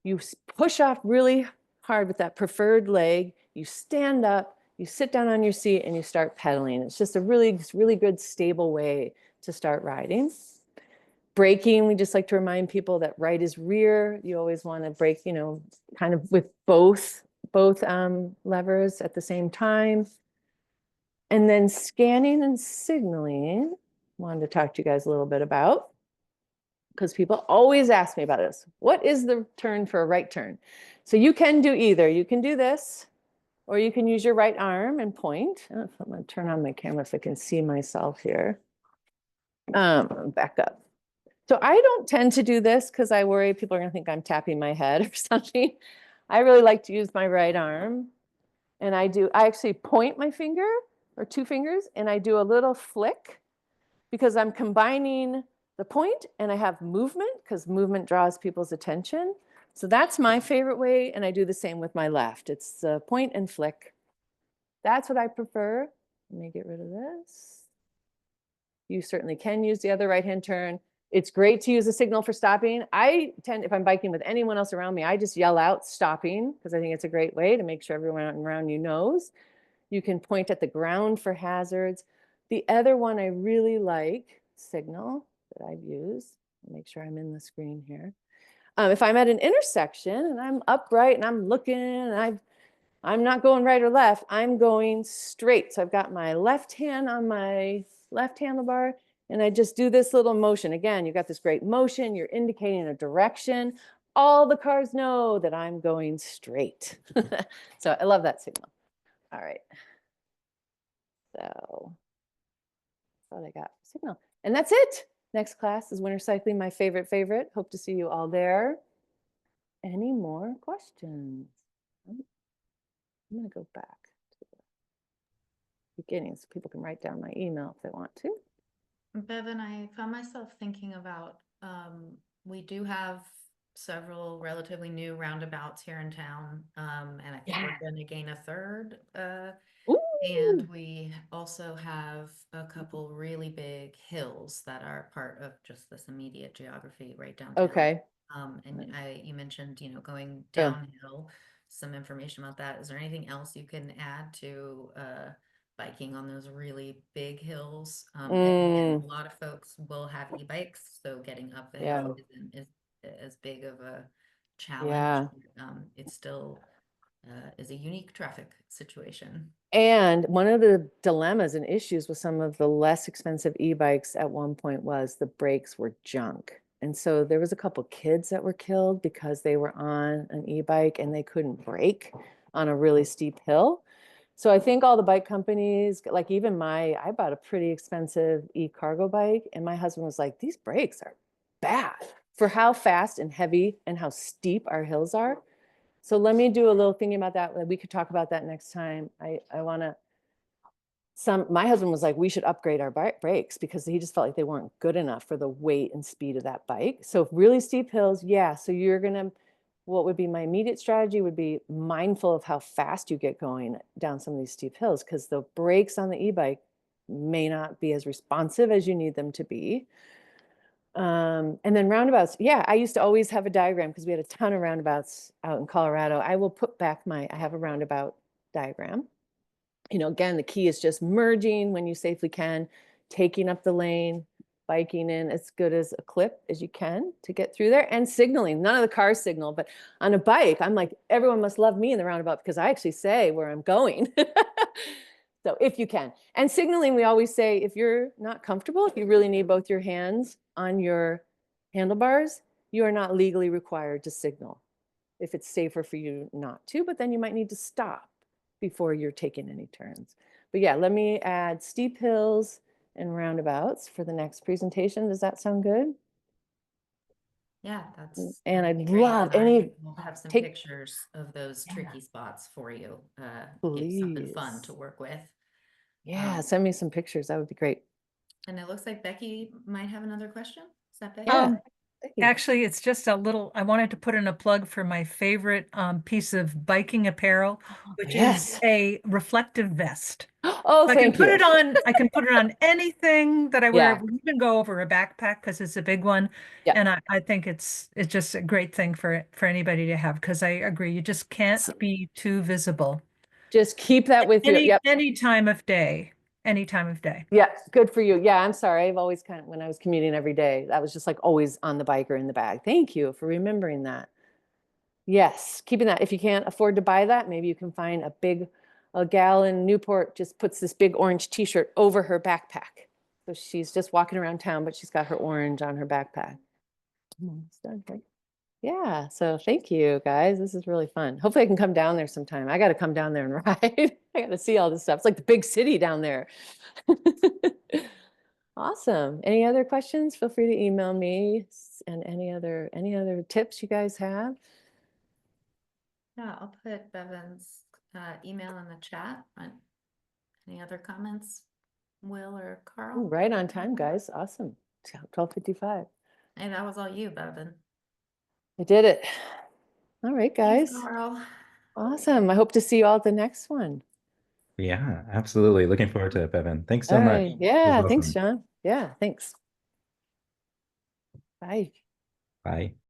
You push off really hard with that preferred leg. You stand up, you sit down on your seat and you start pedaling. It's just a really, really good stable way to start riding. Braking, we just like to remind people that right is rear. You always want to brake, kind of with both levers at the same time. And then scanning and signaling, wanted to talk to you guys a little bit about, because people always ask me about this. What is the turn for a right turn? So you can do either. You can do this, or you can use your right arm and point. I don't know if I'm going to turn on my camera if I can see myself here. Back up. So I don't tend to do this because I worry people are going to think I'm tapping my head or something. I really like to use my right arm. And I actually point my finger or two fingers and I do a little flick because I'm combining the point and I have movement because movement draws people's attention. So that's my favorite way. And I do the same with my left. It's point and flick. That's what I prefer. Let me get rid of this. You certainly can use the other right-hand turn. It's great to use a signal for stopping. I tend, if I'm biking with anyone else around me, I just yell out stopping because I think it's a great way to make sure everyone around you knows. You can point at the ground for hazards. The other one I really like, signal, that I've used, make sure I'm in the screen here. If I'm at an intersection and I'm upright and I'm looking and I'm not going right or left, I'm going straight. So I've got my left hand on my left handlebar and I just do this little motion. Again, you've got this great motion, you're indicating a direction. All the cars know that I'm going straight. So I love that signal. All right. So that's all I got. Signal. And that's it. Next class is winter cycling, my favorite. Hope to see you all there. Any more questions? I'm going to go back to the beginning so people can write down my email if they want to. Bevin, I found myself thinking about, we do have several relatively new roundabouts here in town. And I think we're going to gain a third. And we also have a couple really big hills that are part of just this immediate geography right downtown. Okay. And you mentioned, going downhill, some information about that. Is there anything else you can add to biking on those really big hills? And a lot of folks will have e-bikes, so getting up the hill isn't as big of a challenge. It still is a unique traffic situation. And one of the dilemmas and issues with some of the less expensive e-bikes at one point was the brakes were junk. And so there was a couple kids that were killed because they were on an e-bike and they couldn't brake on a really steep hill. So I think all the bike companies, like even I bought a pretty expensive e-cargo bike and my husband was like, these brakes are bad for how fast and heavy and how steep our hills are. So let me do a little thinking about that. We could talk about that next time. I want to, my husband was like, we should upgrade our brakes because he just felt like they weren't good enough for the weight and speed of that bike. So really steep hills, yeah. So you're going to, what would be my immediate strategy would be mindful of how fast you get going down some of these steep hills because the brakes on the e-bike may not be as responsive as you need them to be. And then roundabouts. Yeah, I used to always have a diagram because we had a ton of roundabouts out in Colorado. I will put back I have a roundabout diagram. Again, the key is just merging when you safely can, taking up the lane, biking in as good as a clip as you can to get through there and signaling. None of the cars signal, but on a bike, I'm like, everyone must love me in the roundabout because I actually say where I'm going. So if you can. And signaling, we always say, if you're not comfortable, if you really need both your hands on your handlebars, you are not legally required to signal if it's safer for you not to, but then you might need to stop before you're taking any turns. But yeah, let me add steep hills and roundabouts for the next presentation. Does that sound good? Yeah, that's and that'd I'd be great. love And any we'll have some take pictures of those tricky spots for you. Give something fun to please. work with. Yeah, send me some pictures. That would be great. And it looks like Becky might have another question. Is that Becky? Yeah. Actually, it's just a little, I wanted to put in a plug for my favorite piece of biking apparel, which is a reflective vest. Oh, I can thank put you. it on, I can put it on anything that I wear. Yeah. We even go over a backpack because it's a big one. Yeah. And I think it's just a great thing for anybody to have because I agree, you just can't be too visible. Just keep that with you. Yep. Any time of day. Any time of day. Yeah, good for you. Yeah, I'm sorry. I've always kind of, when I was commuting every day, that was just like always on the bike or in the bag. Thank you for remembering that. Yes, keeping that. If you can't afford to buy that, maybe you can find a gal in Newport just puts this big orange t-shirt over her backpack. So she's just walking around town, but she's got her orange on her backpack. Almost done, right? Yeah, so thank you guys. This is really fun. Hopefully I can come down there sometime. I got to come down there and ride. I got to see all this stuff. It's like the big city down there. Awesome. Any other questions? Feel free to email me and any other tips you guys have. Yeah, I'll put Bevin's email in the chat. Any other comments, Will or Carl? Ooh, right on time, guys. Awesome. 12:55. Hey, that was all you, Bevin. I did it. All right, Thanks, guys. Carl. Awesome. I hope to see you all at the next one. Yeah, absolutely. Looking forward to it, Bevin. Thanks so All much. right. This Yeah, was thanks, awesome. John. Yeah, thanks. Bye. Bye.